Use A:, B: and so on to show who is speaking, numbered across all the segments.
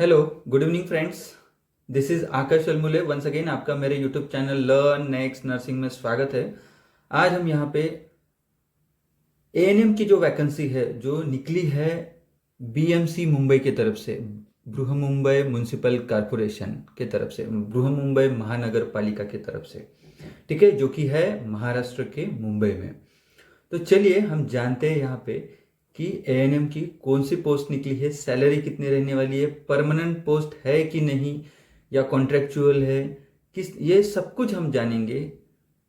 A: Hello, good evening friends. This is Akash Almule. Once again आपका मेरे YouTube channel learn next nursing में स्वागत है। आज हम यहाँ पे एएनएम की जो वैकेंसी है जो निकली है बीएमसी मुंबई की तरफ से, बृहमुंबई म्युनिसिपल कॉरपोरेशन के तरफ से, बृहमुंबई महानगर पालिका की तरफ से, ठीक है, जो कि है महाराष्ट्र के मुंबई में। तो चलिए हम जानते हैं यहाँ पे कि एएनएम की कौन सी पोस्ट निकली है, सैलरी कितनी रहने वाली है, परमानेंट पोस्ट है कि नहीं या कॉन्ट्रेक्चुअल है, किस, ये सब कुछ हम जानेंगे।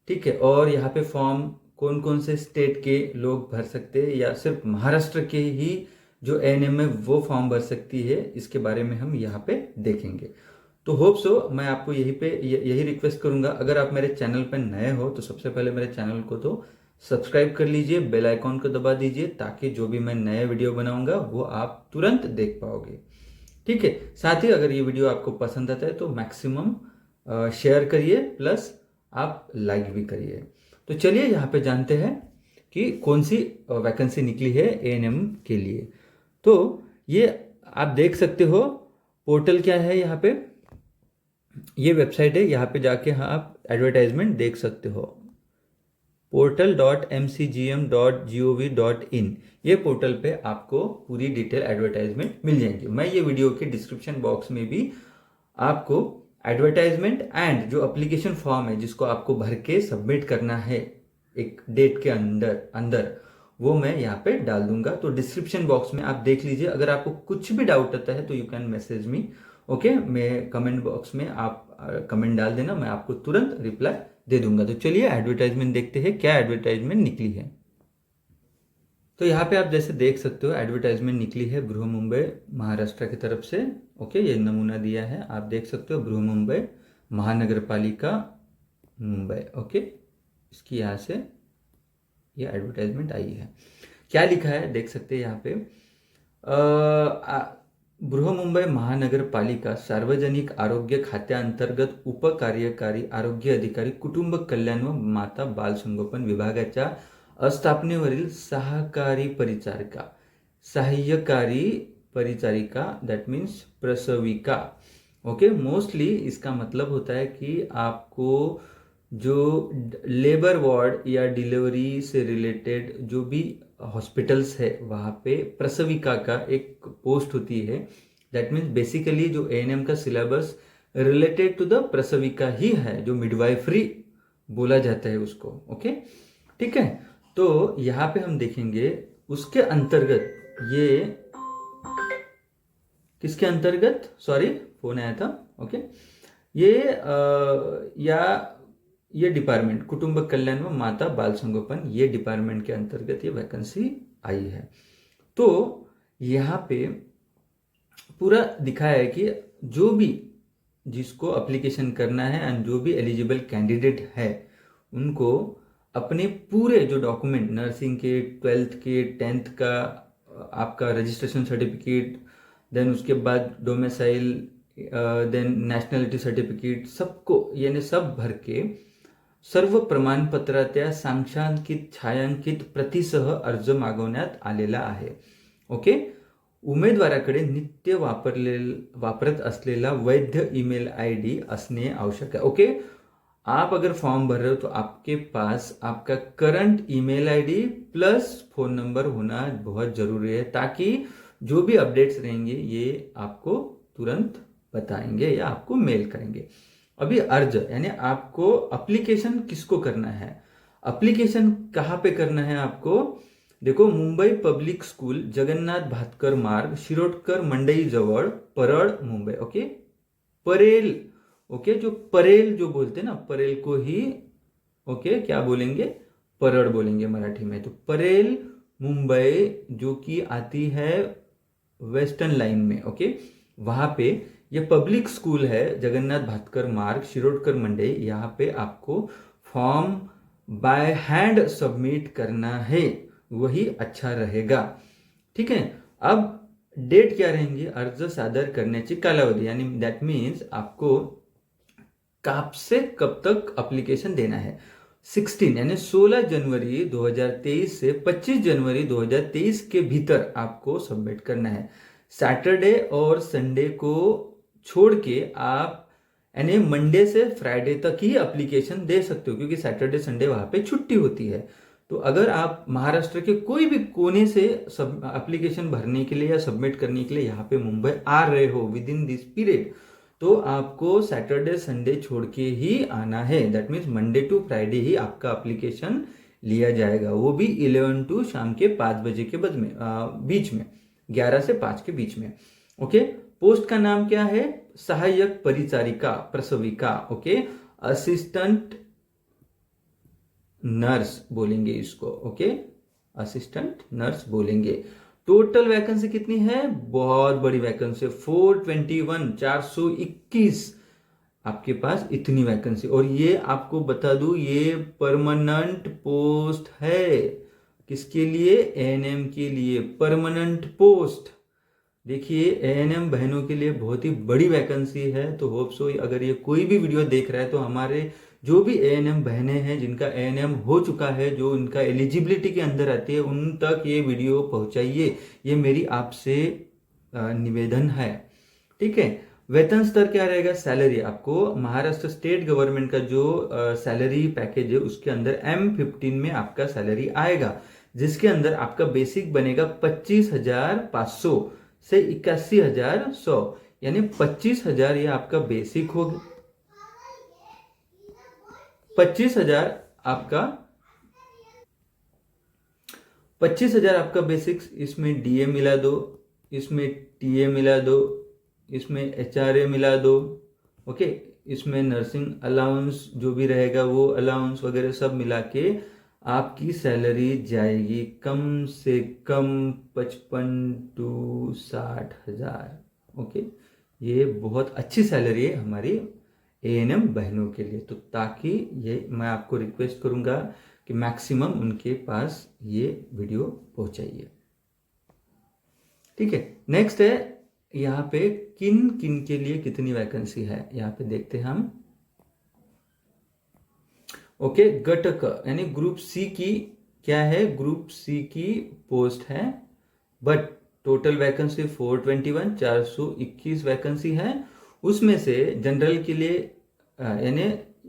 A: ठीक है, और यहाँ पे फॉर्म कौन कौन से स्टेट के लोग भर सकते हैं या सिर्फ महाराष्ट्र के ही जो एएनएम है वो फॉर्म भर सकती है, इसके बारे में हम यहाँ पे देखेंगे। तो होप सो मैं आपको यही रिक्वेस्ट करूंगा, अगर आप मेरे चैनल पर नए हो तो सबसे पहले मेरे चैनल को तो सब्सक्राइब कर लीजिए, बेल आइकॉन को दबा दीजिए ताकि जो भी मैं नए वीडियो बनाऊंगा वो आप तुरंत देख पाओगे। ठीक है, साथ ही अगर ये वीडियो आपको पसंद आता है तो मैक्सिमम शेयर करिए, प्लस आप लाइक भी करिए। तो चलिए यहाँ पे जानते हैं कि कौन सी वैकेंसी निकली है एएनएम के लिए। तो ये आप देख सकते हो, पोर्टल क्या है, यहाँ पे ये वेबसाइट है, यहाँ पे जाके हाँ आप एडवर्टाइजमेंट देख सकते हो, portal.mcgm.gov.in। ये पोर्टल पे आपको पूरी डिटेल एडवर्टाइजमेंट मिल जाएंगी। मैं ये वीडियो के डिस्क्रिप्शन बॉक्स में भी आपको एडवर्टाइजमेंट एंड जो एप्लीकेशन फॉर्म है जिसको आपको भर के सबमिट करना है एक डेट के अंदर अंदर, वो मैं यहाँ पे डाल दूंगा। तो डिस्क्रिप्शन बॉक्स में आप देख लीजिए। अगर आपको कुछ भी डाउट आता है तो you can message me, okay. मैं कमेंट बॉक्स में आप कमेंट डाल देना, मैं आपको तुरंत रिप्लाई दे दूंगा। तो चलिए एडवर्टाइजमेंट देखते हैं क्या एडवर्टाइजमेंट निकली है। तो यहाँ पे आप जैसे देख सकते हो एडवर्टाइजमेंट निकली है बृहमुंबई महाराष्ट्र की तरफ से, ओके। ये नमूना दिया है, आप देख सकते हो, बृहमुंबई महानगर पालिका मुंबई, ओके। इसकी यहाँ से ये एडवर्टाइजमेंट आई है। क्या लिखा है देख सकते हैं यहाँ पे, बृहमुंबई महानगर पालिका सार्वजनिक आरोग्य खात्याअंतर्गत उपकार्यकारी आरोग्य अधिकारी कुटुंब कल्याण व माता बाल संगोपन विभागाच्या स्थापनेवरील सहाय्यकारी परिचारिका, दैट मीन्स प्रसविका, ओके। मोस्टली इसका मतलब होता है कि आपको जो लेबर वार्ड या डिलीवरी से रिलेटेड जो भी हॉस्पिटल्स है वहाँ पे प्रसविका का एक पोस्ट होती है। दैट मीन्स बेसिकली जो एएनएम का सिलेबस रिलेटेड टू द प्रसविका ही है, जो मिडवाइफरी बोला जाता है उसको, ओके। ठीक है, तो यहाँ पे हम देखेंगे उसके अंतर्गत, ये किसके अंतर्गत, सॉरी फोन आया था, ओके। ये डिपार्टमेंट कुटुंब कल्याण व माता बाल संगोपन, ये डिपार्टमेंट के अंतर्गत ये वैकेंसी आई है। तो यहाँ पे पूरा दिखाया है कि जो भी जिसको एप्लीकेशन करना है एंड जो भी एलिजिबल कैंडिडेट है उनको अपने पूरे जो डॉक्यूमेंट, नर्सिंग के 12th के 10th का आपका रजिस्ट्रेशन सर्टिफिकेट, देन उसके बाद डोमिसाइल, देन नेशनलिटी सर्टिफिकेट, सबको यानी सब भर के सर्व प्रमाणपत्राच्या सांख्यांकित छायांकित प्रतीसह अर्ज मागवण्यात आलेला आहे, ओके। उमेदवाराकडे नित्य वापरत असलेला वैध ईमेल आईडी असणे आवश्यक है, ओके। आप अगर फॉर्म भर रहे हो तो आपके पास आपका current email ID plus phone number होना बहुत जरूरी है, ताकि जो भी अपडेट्स रहेंगे ये आपको तुरंत बताएंगे या आपको मेल करेंगे। अभी अर्ज यानी आपको एप्लीकेशन किसको करना है, एप्लीकेशन कहाँ पे करना है आपको, देखो, मुंबई पब्लिक स्कूल, जगन्नाथ भातकर मार्ग, शिरोडकर मंडई जवळ, परळ, मुंबई, ओके। परेल, ओके, जो परेल जो बोलते हैं ना, परेल को ही ओके क्या बोलेंगे, परळ बोलेंगे मराठी में। तो परेल मुंबई जो कि आती है वेस्टर्न लाइन में, ओके, वहां पे ये पब्लिक स्कूल है, जगन्नाथ भातकर मार्ग, शिरोडकर मंडई। यहाँ पे आपको फॉर्म बाय हैंड सबमिट करना है, वही अच्छा रहेगा, ठीक है। अब डेट क्या रहेंगी, अर्ज सादर करण्याची कालावधी, यानी दैट मीन्स आपको कब से कब तक एप्लीकेशन देना है। 16 यानी 16 जनवरी 2023 से 25 जनवरी 2023 के भीतर आपको सबमिट करना है। सैटरडे और संडे को छोड़ के आप यानी मंडे से फ्राइडे तक ही एप्लीकेशन दे सकते हो, क्योंकि सैटरडे संडे वहां पे छुट्टी होती है। तो अगर आप महाराष्ट्र के कोई भी कोने से सब एप्लीकेशन भरने के लिए या सबमिट करने के लिए यहाँ पे मुंबई आ रहे हो विद इन दिस पीरियड, तो आपको सैटरडे संडे छोड़ के ही आना है। That means Monday to Friday ही आपका एप्लीकेशन लिया जाएगा, वो भी 11 टू शाम के 5 बजे के बीच में 11 से 5 के बीच में। ओके, पोस्ट का नाम क्या है? सहायक परिचारिका प्रसविका। ओके, असिस्टेंट नर्स बोलेंगे इसको। ओके, असिस्टेंट नर्स बोलेंगे। टोटल वैकेंसी कितनी है? बहुत बड़ी वैकेंसी, 421 421 आपके पास इतनी वैकेंसी। और ये आपको बता दूं, ये परमानेंट पोस्ट है। किसके लिए? एएनएम के लिए परमानेंट पोस्ट। देखिए, एएनएम बहनों के लिए बहुत ही बड़ी वैकेंसी है। तो होप सो अगर ये कोई भी वीडियो देख रहा है तो हमारे जो भी एएनएम बहनें हैं जिनका एएनएम हो चुका है, जो उनका एलिजिबिलिटी के अंदर आती है, उन तक ये वीडियो पहुंचाइए। ये मेरी आपसे निवेदन है। ठीक है, वेतन स्तर क्या रहेगा? सैलरी आपको महाराष्ट्र स्टेट गवर्नमेंट का जो सैलरी पैकेज है उसके अंदर M15 में आपका सैलरी आएगा, जिसके अंदर आपका बेसिक बनेगा 25,500 से 81,100, यानी 25,000 ये आपका बेसिक होगा। 25,000 आपका 25,000 आपका बेसिक्स, इसमें डीए मिला दो, इसमें टीए मिला दो, इसमें एचआरए मिला दो। ओके, इसमें नर्सिंग अलाउंस जो भी रहेगा वो अलाउंस वगैरह सब मिला के आपकी सैलरी जाएगी कम से कम 55 to 60,000। ओके, ये बहुत अच्छी सैलरी है हमारी एएनएम बहनों के लिए। तो ताकि ये मैं आपको रिक्वेस्ट करूंगा कि मैक्सिमम उनके पास ये वीडियो पहुंचाइए। ठीक है, नेक्स्ट है यहाँ पे किन किन के लिए कितनी वैकेंसी है, यहाँ पे देखते हैं हम। ओके, घटक यानी ग्रुप सी की क्या है? ग्रुप सी की पोस्ट है, बट टोटल वैकेंसी 421 421 वैकेंसी है। उसमें से जनरल के लिए यानी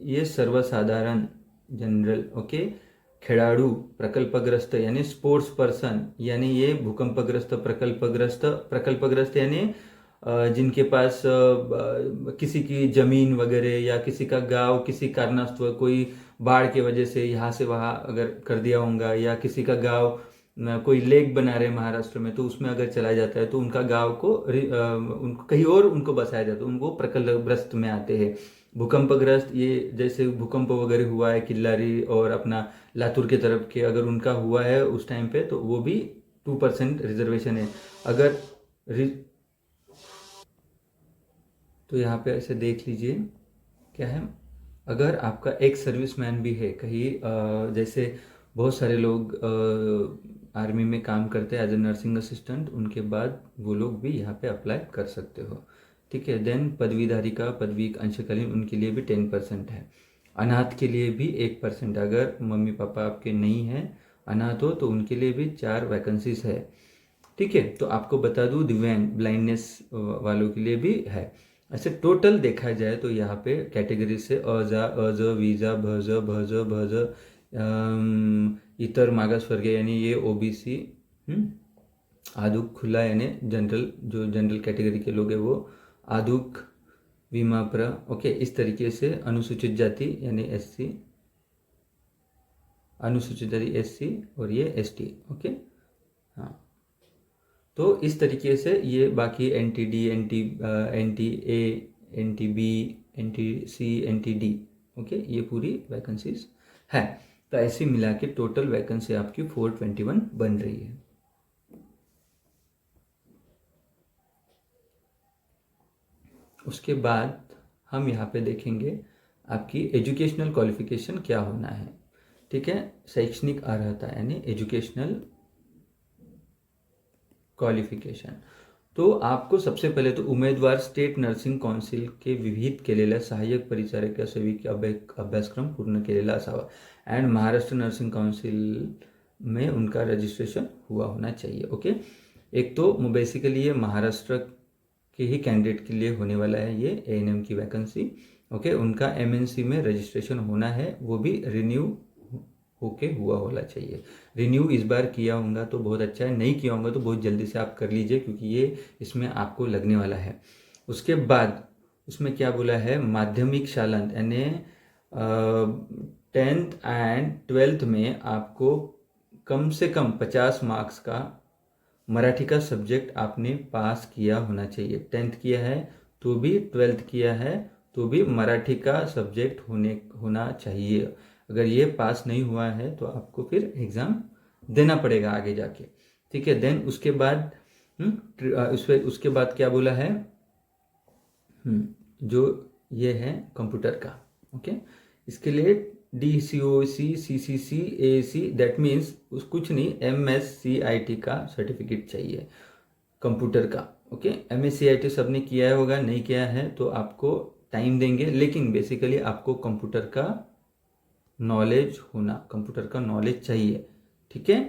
A: ये सर्वसाधारण जनरल, ओके, खिलाड़ू प्रकल्पग्रस्त यानी स्पोर्ट्स पर्सन, यानी ये भूकंपग्रस्त प्रकल्पग्रस्त यानी जिनके पास किसी की जमीन वगैरह या किसी का गांव किसी कारणास्तव कोई बाढ़ की वजह से यहाँ से वहाँ अगर कर दिया होगा, या किसी का गांव कोई लेक बना रहे महाराष्ट्र में तो उसमें अगर चला जाता है तो उनका गांव को उनको कहीं और उनको बसाया जाता है, उनको प्रकल्पग्रस्त में आते हैं। भूकंपग्रस्त ये जैसे भूकंप वगैरह हुआ है किल्लारी और अपना लातूर के तरफ के, अगर उनका हुआ है उस टाइम पे तो वो भी 2% रिजर्वेशन है। अगर तो यहाँ पे ऐसे देख लीजिए क्या है, अगर आपका एक सर्विसमैन भी है कहीं जैसे बहुत सारे लोग आर्मी में काम करते हैं एज ए नर्सिंग असिस्टेंट, उनके बाद वो लोग भी यहाँ पे अप्लाई कर सकते हो। ठीक है, देन पदवीधारी का पदवी अंशकालीन उनके लिए भी 10% है। अनाथ के लिए भी 1%, अगर मम्मी पापा आपके नहीं हैं अनाथ हो तो उनके लिए भी 4 वैकेंसीज है। ठीक है, तो आपको बता दूं दिव्यांग ब्लाइंडनेस वालों के लिए भी है। ऐसे टोटल देखा जाए तो यहाँ पे कैटेगरी से अजा अज वीजा भज भज भज इतर मागासवर्गीय यानी ये ओबीसी, आदुक खुला यानी जनरल, जो जनरल कैटेगरी के लोग हैं वो आदुक विमाप्र। ओके, इस तरीके से अनुसूचित जाति यानी एससी, अनुसूचित जाति एससी और ये एसटी। ओके, हाँ, तो इस तरीके से ये बाकी NTD NTA NTB NTC NTD, okay, ये पूरी वैकेंसीज है। तो ऐसे मिला के टोटल वैकेंसी आपकी 421 बन रही है। उसके बाद हम यहाँ पे देखेंगे आपकी एजुकेशनल क्वालिफिकेशन क्या होना है। ठीक है, शैक्षणिक अर्हता यानी एजुकेशनल क्वालिफिकेशन। तो आपको सबसे पहले तो उमेदवार स्टेट नर्सिंग काउन्सिल के विहित केलेल्या सहाय्यक परिचारिका सेविका अभ्यासक्रम पूर्ण केलेला असावा एंड महाराष्ट्र नर्सिंग काउंसिल में उनका रजिस्ट्रेशन हुआ होना चाहिए। ओके, एक तो बेसिकली ये महाराष्ट्र के ही कैंडिडेट के लिए होने वाला है, ये एएनएम की वैकेंसी। ओके, उनका एमएनसी में रजिस्ट्रेशन होना है, वो भी रिन्यू होके हुआ होना चाहिए। रिन्यू इस बार किया होगा तो बहुत अच्छा है, नहीं किया होगा तो बहुत जल्दी से आप कर लीजिए, क्योंकि ये इसमें आपको लगने वाला है। उसके बाद उसमें क्या बोला है, माध्यमिक शालांत यानी 10th एंड 12th में आपको कम से कम 50 मार्क्स का मराठी का सब्जेक्ट आपने पास किया होना चाहिए। 10th किया है तो भी, 12th किया है तो भी मराठी का सब्जेक्ट होना चाहिए। अगर ये पास नहीं हुआ है तो आपको फिर एग्ज़ाम देना पड़ेगा आगे जाके, ठीक है। देन उसके बाद उसके बाद क्या बोला है, जो ये है कंप्यूटर का, ओके। इसके लिए DCOC CCC AAC that means कुछ नहीं, MSCIT का सर्टिफिकेट चाहिए कंप्यूटर का, ओके। MSCIT सबने किया होगा, नहीं किया है तो आपको टाइम देंगे, लेकिन बेसिकली आपको कंप्यूटर का नॉलेज होना, कंप्यूटर का नॉलेज चाहिए, ठीक है,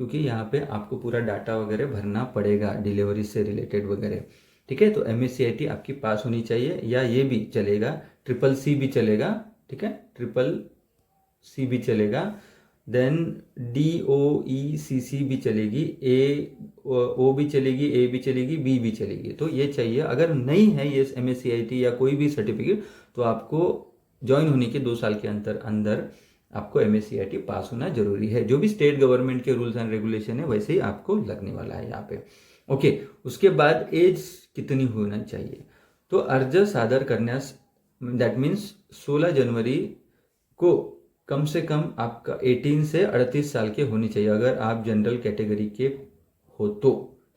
A: क्योंकि यहाँ पे आपको पूरा डाटा वगैरह भरना पड़ेगा डिलीवरी से रिलेटेड वगैरह, ठीक है। तो MSCIT आपकी पास होनी चाहिए, या ये भी चलेगा, CCC भी चलेगा, ठीक है, CCC भी चलेगा। देन DOECC भी चलेगी, O भी चलेगी, A भी चलेगी, B भी चलेगी, तो ये चाहिए। अगर नहीं है ये MSCIT या कोई भी सर्टिफिकेट तो आपको ज्वाइन होने के 2 साल के अंदर आपको MSCIT पास होना जरूरी है। जो भी स्टेट गवर्नमेंट के रूल्स एंड रेगुलेशन है वैसे ही आपको लगने वाला है यहाँ पे, ओके। उसके बाद एज कितनी होना चाहिए, तो अर्ज सादर करण्यास दैट मीन्स 16 जनवरी को कम से कम आपका 18 से 38 साल के होनी चाहिए। अगर आप जनरल कैटेगरी के हो तो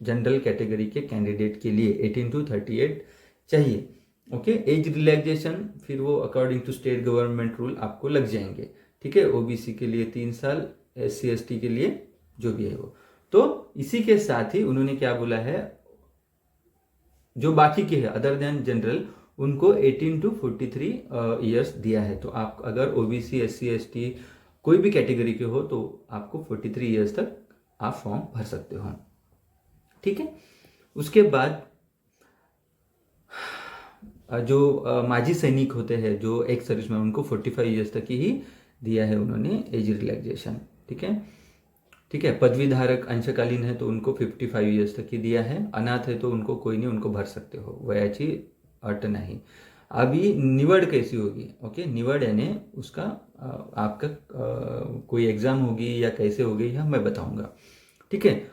A: जनरल कैटेगरी के कैंडिडेट के लिए 18 to 38 चाहिए, ओके। एज रिलैक्सेशन फिर वो according to state government rule आपको लग जाएंगे, ठीक है। OBC के लिए 3 साल, SC ST के लिए जो भी है वो। तो इसी के साथ ही उन्होंने क्या बोला है, जो बाकी के है अदर देन जनरल, उनको 18 to 43 ईयर्स दिया है। तो आप अगर OBC SC ST कोई भी कैटेगरी के हो तो आपको 43 ईयर्स तक आप फॉर्म भर सकते हो, ठीक है। उसके बाद जो माजी सैनिक होते हैं, जो एक्स सर्विस में, उनको 45 ईयर्स तक ही दिया है उन्होंने एज रिलैक्सेशन, ठीक है, ठीक है। पदवी धारक अंशकालीन है तो उनको 55 ईयर्स तक ही दिया है। अनाथ है तो उनको कोई नहीं, उनको भर सकते हो, वयाची अट नहीं। अभी निवड कैसी होगी, ओके। निवड यानी उसका आपका कोई एग्जाम होगी या कैसे होगी यह मैं बताऊंगा, ठीक है।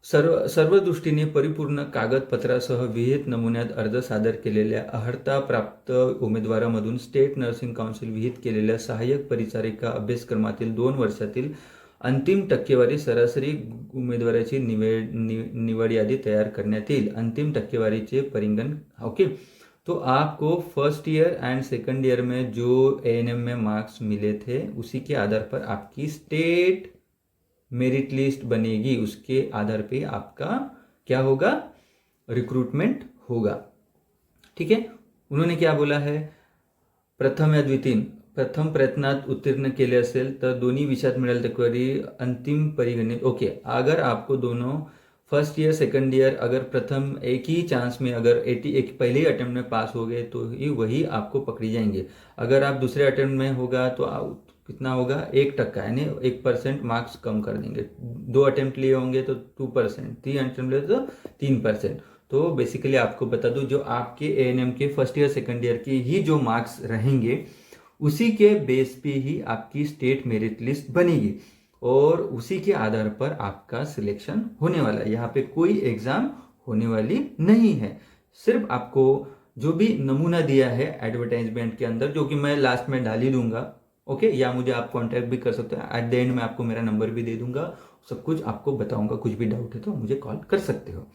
A: सर्व दृष्टीने परिपूर्ण कागदपत्रासह विहित नमुन्यात अर्ज सादर केलेल्या अर्हता प्राप्त उमेदवारामधून स्टेट नर्सिंग काउन्सिल विहित केलेल्या सहाय्यक परिचारिका अभ्यासक्रमातील 2 वर्षातील अंतिम टक्केवारी सरासरी उमेदवाराची निवड यादी तैयार करण्यात येईल। अंतिम टक्केवारीचे परिगणन, ओके। तो आपको first year and second year में जो ANM में मार्क्स मिले थे उसी के आधार पर आपकी स्टेट मेरिट लिस्ट बनेगी, उसके आधार पे आपका क्या होगा, रिक्रूटमेंट होगा, ठीक है। उन्होंने क्या बोला है, प्रथम या द्वितीय प्रथम प्रयत्नात उत्तीर्ण केले असेल तर दोन्ही विषयात मिळेल टक्केवारी अंतिम परिगणित, ओके। अगर आपको दोनों फर्स्ट ईयर सेकंड ईयर अगर प्रथम एक ही चांस में अगर 81 पहले ही अटेम्प्ट में पास हो गए तो ही वही आपको पकड़ी जाएंगे। अगर आप दूसरे अटेम्प्ट में होगा तो कितना होगा, 1% यानी 1% मार्क्स कम कर देंगे। 2 अटेम्प्ट लिए होंगे तो 2%, 3 अटेम्प्ट लिए तो 3%। तो बेसिकली आपको बता दूं, जो आपके ANM के फर्स्ट ईयर सेकंड ईयर के ही जो मार्क्स रहेंगे उसी के बेस पे ही आपकी स्टेट मेरिट लिस्ट बनेगी और उसी के आधार पर आपका सिलेक्शन होने वाला है। यहाँ पे कोई एग्जाम होने वाली नहीं है। सिर्फ आपको जो भी नमूना दिया है एडवर्टाइजमेंट के अंदर, जो कि मैं लास्ट में डाल ही दूंगा, ओके, या मुझे आप कांटेक्ट भी कर सकते हो। एट द एंड में आपको मेरा नंबर भी दे दूंगा, सब कुछ आपको बताऊंगा। कुछ भी डाउट है तो मुझे कॉल कर सकते हो,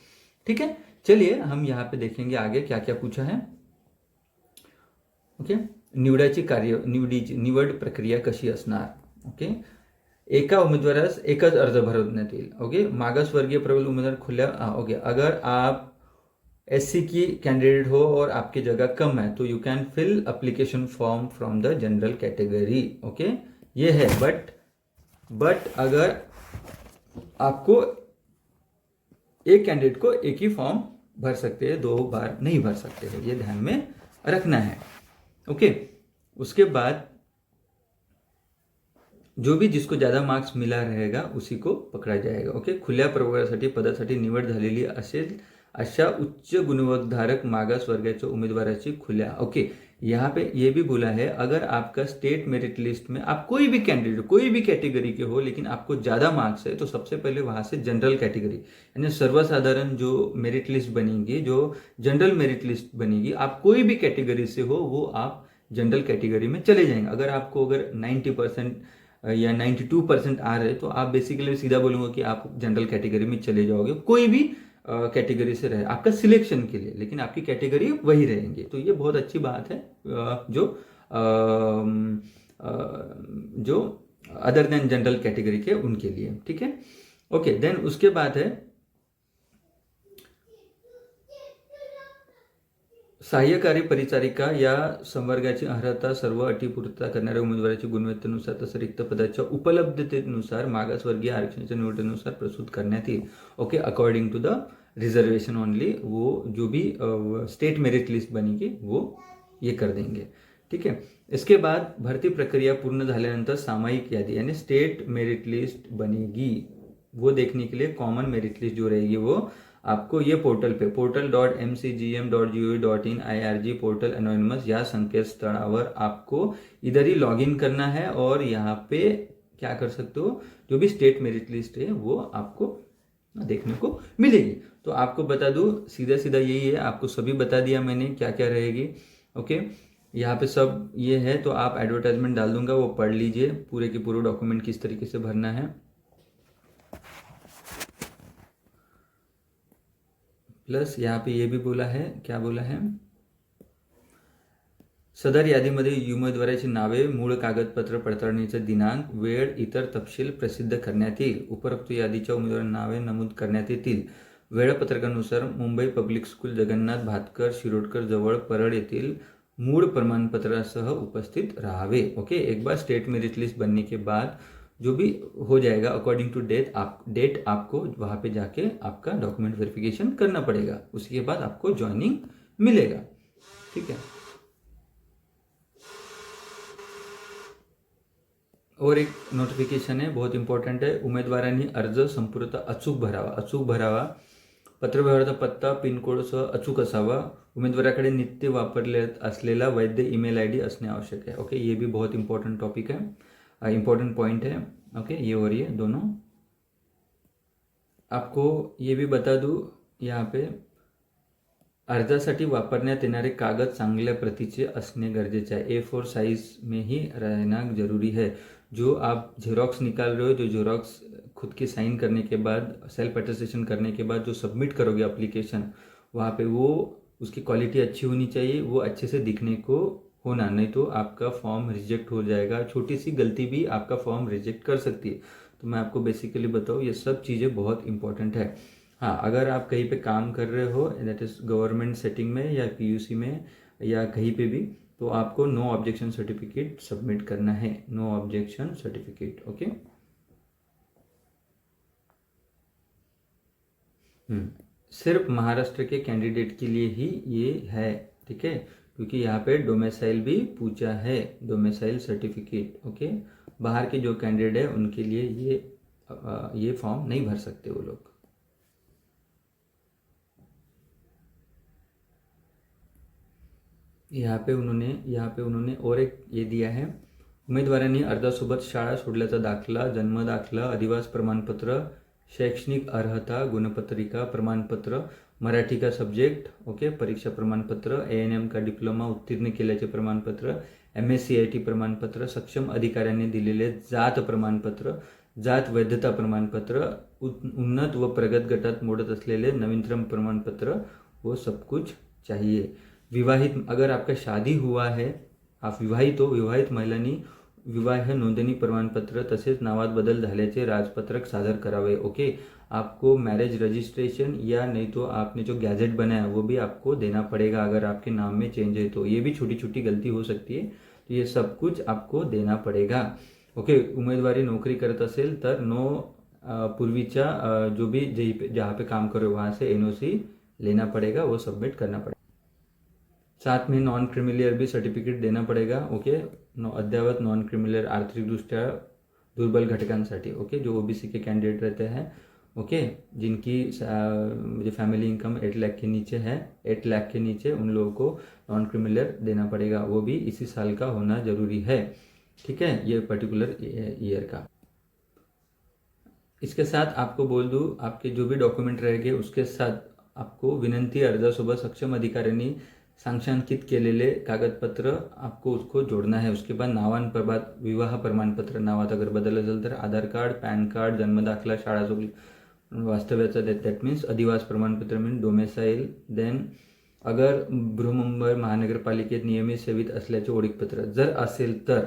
A: ठीक है। चलिए हम यहाँ पे देखेंगे आगे क्या क्या पूछा है, ओके। निवडाची निवड प्रक्रिया कशी असणार, ओके। एका उम्मीदवारास एकच अर्ज भरवण्यात येईल, ओके। मागासवर्गीय प्रबल उम्मीदवार खुल्या, ओके। अगर आप SC की कैंडिडेट हो और आपकी जगह कम है तो you can fill application form from the general category, okay. ये है, बट अगर आपको एक कैंडिडेट को एक ही फॉर्म भर सकते हैं, 2 बार नहीं भर सकते हैं, ये ध्यान में रखना है। ओके, उसके बाद जो भी जिसको ज्यादा मार्क्स मिला रहेगा उसी को पकडा जाएगा। ओके, खुल्या प्रवर्गासाठी पदासाठी निवड झालेली असेल अशा उच्च गुणवत्ताधारक मागास वर्गाच्या उम्मीदवाराची खुल्या। ओके, यहाँ पे ये भी बोला है, अगर आपका स्टेट मेरिट लिस्ट में आप कोई भी कैंडिडेट कोई भी कैटेगरी के हो लेकिन आपको ज्यादा मार्क्स है तो सबसे पहले वहां से जनरल कैटेगरी यानी सर्वसाधारण जो मेरिट लिस्ट बनेगी, जो जनरल मेरिट लिस्ट बनेगी, आप कोई भी कैटेगरी से हो वो आप जनरल कैटेगरी में चले जाएंगे। अगर 90% या 92% आ रहे तो आप बेसिकली सीधा बोलूंगा कि आप जनरल कैटेगरी में चले जाओगे, कोई भी कैटेगरी से रहे आपका सिलेक्शन के लिए, लेकिन आपकी कैटेगरी वही रहेंगे। तो ये बहुत अच्छी बात है जो अदर देन जनरल कैटेगरी के उनके लिए। ठीक है, ओके, देन उसके बाद है सहाय्यकारी परिचारिका या संवर्गाची अर्हता सर्व अटी पूर्तता करणाऱ्या उमेदवाराची गुणवत्तेनुसार तसं रिक्त पदाच्या उपलब्धतेनुसार मागासवर्गीय आरक्षणाच्या निवडीनुसार प्रस्तुत करण्यात येईल। Okay, according to the reservation only, वो जो भी स्टेट मेरिट लिस्ट बनेगी वो ये कर देंगे। ठीक है, इसके बाद भर्ती प्रक्रिया पूर्ण झाल्यानंतर सामायिक यादी यानी स्टेट मेरिट लिस्ट बनेगी, वो देखने के लिए कॉमन मेरिट लिस्ट जो रहेगी वो आपको ये पोर्टल पे portal.mcgm.gov.in IRG पोर्टल एनोनिमस या संकेतस्थळावर आपको इधर ही लॉगिन करना है और यहाँ पे क्या कर सकते हो, जो भी स्टेट मेरिट लिस्ट है वो आपको देखने को मिलेगी। तो आपको बता दूं सीधा सीधा यही है, आपको सभी बता दिया मैंने क्या क्या रहेगी। ओके, यहाँ पे सब ये है, तो आप एडवर्टाइजमेंट डाल दूंगा, वो पढ़ लीजिए पूरे के पूरे डॉक्यूमेंट किस तरीके से भरना है। प्लस यहाँ पे ये भी बोला है, क्या बोला है, सदर यादीमध्ये उमेदवाराची नावे, मूळ कागदपत्र पडताळणीचा दिनांक, वेळ, इतर तपशील प्रसिद्ध करण्यात येईल। उपरोक्त यादीच्या उमेदवारांची नावे नमूद करण्यात येतील। वेळापत्रकानुसार मुंबई पब्लिक स्कूल जगन्नाथ भातकर शिरोडकर जवळ परळ येथील मूळ प्रमाणपत्रासह उपस्थित रहावे। ओके, एक बार स्टेट मेरिट लिस्ट बनने के बाद जो भी हो जाएगा अकॉर्डिंग टू डेट आपको वहां पे जाके आपका डॉक्यूमेंट वेरिफिकेशन करना पड़ेगा, उसके बाद आपको ज्वाइनिंग मिलेगा। ठीक है, और एक नोटिफिकेशन है बहुत इंपॉर्टंट है, उमेदवारांनी अर्ज संपूर्ण अचूक भरावा, पत्रव्यवहाराचा पत्ता पिनकोडसह अचूक असावा, उमेदवाराकडे नित्य वापरले असलेला वैध ईमेल ID असणे आवश्यक है। ओके, ये भी बहुत इंपॉर्टेंट टॉपिक है, इंपॉर्टेंट पॉइंट है। ओके, ये और ये दोनों आपको ये भी बता दूं, यहाँ पे अर्जासाठी वापरण्यात येणारे कागद चांगल्या प्रतीचे असणे गरजेचे आहे। A4 साइज में ही रहना जरूरी है। जो आप जेरोक्स निकाल रहे हो, जो जेरोक्स खुद की साइन करने के बाद सेल्फ अटेस्टेशन करने के बाद जो सबमिट करोगे एप्लीकेशन, वहाँ पे वो उसकी क्वालिटी अच्छी होनी चाहिए, वो अच्छे से दिखने को होना, नहीं तो आपका फॉर्म रिजेक्ट हो जाएगा। छोटी सी गलती भी आपका फॉर्म रिजेक्ट कर सकती है। तो मैं आपको बेसिकली बताऊँ, ये सब चीज़ें बहुत इंपॉर्टेंट है। हाँ, अगर आप कहीं पे काम कर रहे हो दैट इज गवर्नमेंट सेटिंग में या PUC में या कहीं पे भी, तो आपको नो ऑब्जेक्शन सर्टिफिकेट सबमिट करना है, नो ऑब्जेक्शन सर्टिफिकेट। ओके, सिर्फ महाराष्ट्र के कैंडिडेट के लिए ही ये है। ठीक है, क्योंकि यहाँ पे डोमिसाइल भी पूछा है, डोमिसाइल सर्टिफिकेट। ओके, बाहर के जो कैंडिडेट है उनके लिए ये फॉर्म नहीं भर सकते वो लोग। यहाँ पे उन्होंने और एक ये दिया है, उमेदवारांनी अर्जासोबत शाळा सोडल्याचा दाखला, जन्म दाखला, अधिवास प्रमाणपत्र, शैक्षणिक अर्हता, गुणपत्रिका, प्रमाणपत्र, मराठी का सब्जेक्ट, ओके, परीक्षा प्रमाणपत्र, ANM का डिप्लोमा उत्तीर्ण केल्याचे प्रमाणपत्र, MSc प्रमाणपत्र, सक्षम अधिकाऱ्यांनी दिलेले जात प्रमाणपत्र, जात वैधता प्रमाणपत्र, उन्नत व प्रगत गटात मोडत असलेले नवीनतम प्रमाणपत्र, वो सब कुछ चाहिए। विवाहित, अगर आपका शादी हुआ है, आप विवाहित हो, विवाहित महिलांनी विवाह नोंदणी प्रमाणपत्र तसेच नावात बदल झाल्याचे राजपत्रक सादर करावे। ओके, आपको मैरिज रजिस्ट्रेशन या नहीं तो आपने जो गैजेट बनाया वो भी आपको देना पड़ेगा अगर आपके नाम में चेंज है तो। ये भी छोटी छोटी गलती हो सकती है, तो ये सब कुछ आपको देना पड़ेगा। ओके, उमेदवारी नोकरी करत असेल तर नो पूर्वीच्या जो भी जहाँ पे काम करो वहाँ से एनओसी लेना पड़ेगा, वो सबमिट करना पड़ेगा। साथ में नॉन क्रिमिलियर भी सर्टिफिकेट देना पड़ेगा। ओके, अद्ययावत नॉन क्रिमिलियर आर्थिकदृष्ट्या दुर्बल घटकांसाठी, ओके, जो ओबीसी के कैंडिडेट रहते हैं, ओके, जिनकी जो फैमिली इनकम 8 लाख के नीचे है, 8 लाख के नीचे, उन लोगों को नॉन क्रिमिलियर देना पड़ेगा। वो भी इसी साल का होना जरूरी है। ठीक है, ये पर्टिकुलर ईयर का। इसके साथ आपको बोल दूं, आपके जो भी डॉक्युमेंट रहेंगे उसके साथ आपको विनंती अर्जासोबत सक्षम अधिकाऱ्यांनी सांक्षांकित केलेले कागदपत्र आपको उसको जोड़ना है। उसके बाद नावांतर्गत विवाह प्रमाणपत्र, नावात अगर बदल असेल तर आधार कार्ड, पॅन कार्ड, जन्मदाखला, शाळा चुकली, वास्तव्याचा दॅट मीन्स अधिवास प्रमाणपत्र मीन डोमेसाईल। देन अगर बृहमुंबई महानगरपालिकेत नियमित सेवित असल्याचे ओळखपत्र जर असेल तर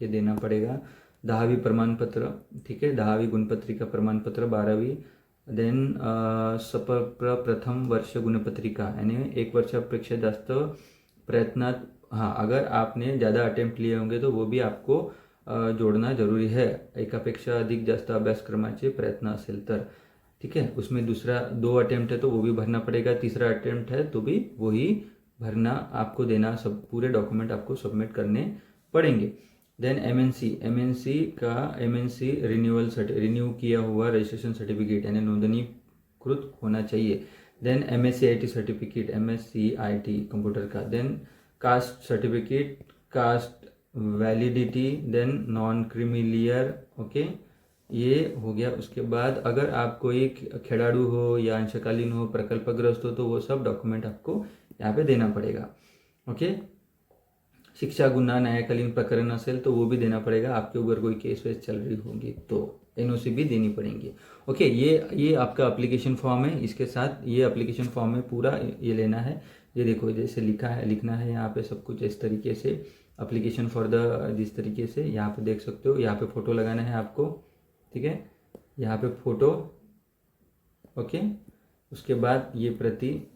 A: ये देना पड़ेगा। 10वी प्रमाणपत्र, ठीक है, 10वी गुणपत्रिका प्रमाणपत्र, 12वी, देन प्रथम वर्ष गुणपत्रिका, यानी 1 वर्षापेक्षा जास्त प्रयत्नात, हाँ, अगर आपने ज़्यादा अटेम्प्ट लिए होंगे तो वो भी आपको जोड़ना जरूरी है। एकापेक्षा अधिक जास्त अभ्यासक्रमाचे प्रयत्न असेल तर, ठीक है, उसमें दूसरा 2 अटेम्प्ट है तो वो भी भरना पड़ेगा, तीसरा अटेम्प्ट है तो भी वही भरना आपको देना, सब पूरे डॉक्यूमेंट आपको सबमिट करने पड़ेंगे। देन एमएनसी का एमएनसी रिन्यू किया हुआ रजिस्ट्रेशन सर्टिफिकेट यानी नोंदणीकृत होना चाहिए। Then MSCIT certificate, MSCIT computer का। Then caste certificate, caste validity, then non creamy layer, okay, ये हो गया। उसके बाद अगर आप कोई खिलाड़ू हो या अंशकालीन हो, प्रकल्पग्रस्त हो, तो वो सब डॉक्यूमेंट आपको यहाँ पे देना पड़ेगा। ओके, शिक्षा गुना न्यायाकालीन प्रकरण असेल तो वो भी देना पड़ेगा। आपके ऊपर कोई केस वेस चल रही होगी तो एनओसी भी देनी पड़ेंगी। ओके, ये आपका एप्लीकेशन फॉर्म है। इसके साथ ये एप्लीकेशन फॉर्म में पूरा ये लेना है। ये देखो जैसे लिखना है यहाँ पे सब कुछ इस तरीके से, एप्लीकेशन फॉर द जिस तरीके से यहाँ पे देख सकते हो। यहाँ पे फोटो लगाना है आपको, ठीक है, यहाँ पे फोटो, ओके। उसके बाद ये प्रति,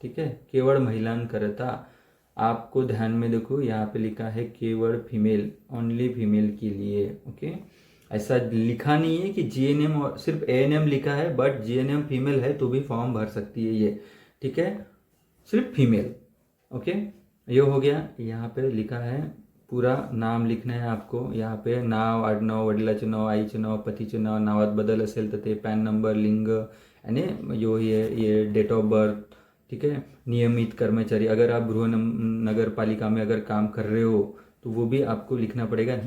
A: ठीक है, केवल महिलांकरता, आपको ध्यान में देखो यहाँ पे लिखा है केवल फीमेल, ओनली फीमेल के लिए, ओके। ऐसा लिखा नहीं है कि जीएनएम और सिर्फ एएनएम लिखा है, बट जीएनएम फीमेल है तो भी फॉर्म भर सकती है ये, ठीक है, सिर्फ फीमेल, ओके। ये हो गया। यहाँ पे लिखा है पूरा नाम लिखना है आपको। यहाँ पे नाव, आडनाव, वडिलाचे नाव, आईचे नाव, पतीचे नाव, नावात बदल असेल तर ते, पॅन नंबर, लिंग, यानी यो ये डेट ऑफ बर्थ, ठीक है। नियमित कर्मचारी, अगर आप नगर पालिका में अगर काम कर रहे हो तो वो भी आपको लिखना पड़ेगा।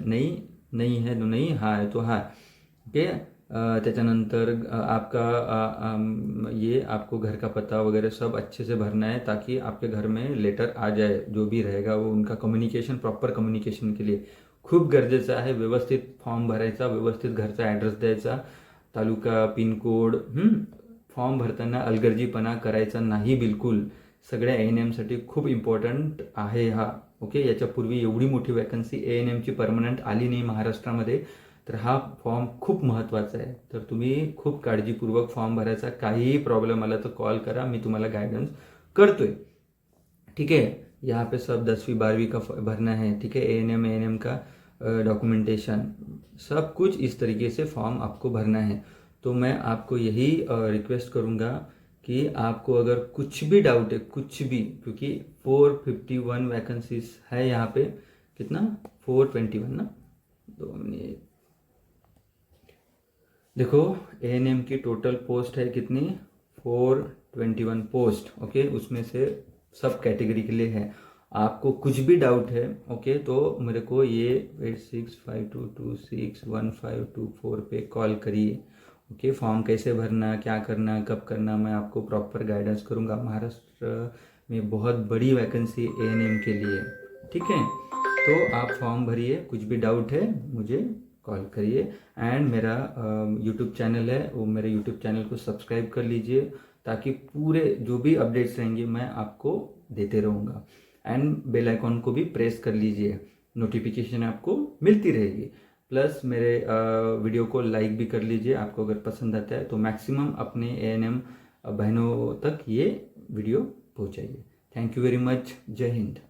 A: नहीं है तो नहीं, हाँ है तो हाँ, ओके। त्याच्यानंतर आपका ये आपको घर का पता वगैरह सब अच्छे से भरना है ताकि आपके घर में लेटर आ जाए। जो भी रहेगा वो उनका कम्युनिकेशन, प्रॉपर कम्युनिकेशन के लिए खूप गरजेचं आहे। व्यवस्थित फॉर्म भरायचा, व्यवस्थित घरचा ॲड्रेस द्यायचा, तालुका, पिनकोड, फॉर्म भरताना अलगर्जीपणा करायचा नाही बिलकुल। सगळ्या एएनएमसाठी खूप इम्पॉर्टंट आहे हा, ओके। याच्यापूर्वी एवढी मोठी वॅकन्सी एएनएमची परमनंट आली नाही महाराष्ट्रामध्ये, तर हा फॉर्म खूप महत्त्वाचा आहे। तर तुम्ही खूप काळजीपूर्वक फॉर्म भरायचा। काहीही प्रॉब्लेम आला तर कॉल करा, मी तुम्हाला गाइडेंस करतोय, ठीक है। यहाँ पे सब 10वीं 12वीं का भरना है, ठीक है। एएनएम का डॉक्यूमेंटेशन, सब कुछ इस तरीके से फॉर्म आपको भरना है। तो मैं आपको यही रिक्वेस्ट करूँगा कि आपको अगर कुछ भी डाउट है, कुछ भी, क्योंकि 451 वैकेंसीज है यहाँ पे, कितना 421 ना, 2 मिनट देखो, एएनएम की टोटल पोस्ट है कितनी, 421 पोस्ट, ओके। उसमें से सब कैटेगरी के लिए है। आपको कुछ भी डाउट है, ओके, तो मेरे को ये 8652261524 पे कॉल करिए, ओके। फॉर्म कैसे भरना, क्या करना, कब करना, मैं आपको प्रॉपर गाइडेंस करूँगा। महाराष्ट्र में बहुत बड़ी वैकेंसी एएनएम के लिए, ठीक है। तो आप फॉर्म भरिए, कुछ भी डाउट है मुझे कॉल करिए। एंड मेरा यूट्यूब चैनल है, वो मेरे यूट्यूब चैनल को सब्सक्राइब कर लीजिए ताकि पूरे जो भी अपडेट्स रहेंगे मैं आपको देते रहूँगा। एंड बेल आइकॉन को भी प्रेस कर लीजिए, नोटिफिकेशन आपको मिलती रहेगी। प्लस मेरे वीडियो को लाइक भी कर लीजिए, आपको अगर पसंद आता है तो मैक्सिमम अपने एएनएम बहनों तक ये वीडियो पहुँचाइए। Thank you very much. Jai Hind.